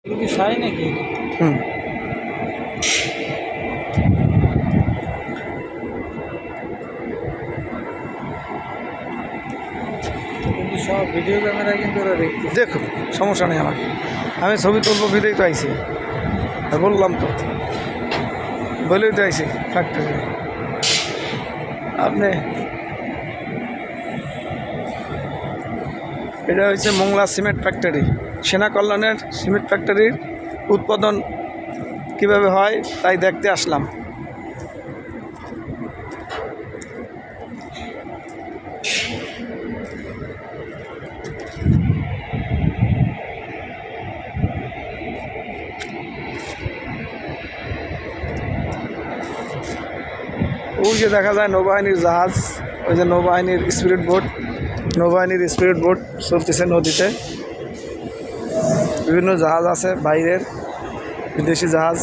এগুলো কি সাই নাকি? হুম। কিন্তু সব ভিডিও ক্যামেরা কিন্তু ওরা দেখতে দেখো, সমস্যা নেই আমার, আমি ছবি তুলবো বিদেই তো আইছি, বললাম তো, বলেই তো আইছি ফ্যাক্টরি। আপনি এটা হচ্ছে মোংলা সিমেন্ট ফ্যাক্টরি, সেনা কল্যাণের সিমেন্ট ফ্যাক্টরির উৎপাদন কিভাবে হয় তাই দেখতে আসলাম। ওই যে দেখা যায় নৌবাহিনীর জাহাজ, ওই যে নৌবাহিনীর স্পিরিট বোট, নৌবাহিনীর স্পিরিট বোট চলতেছে নদীতে। বিভিন্ন জাহাজ আছে, বাইরের বিদেশি জাহাজ।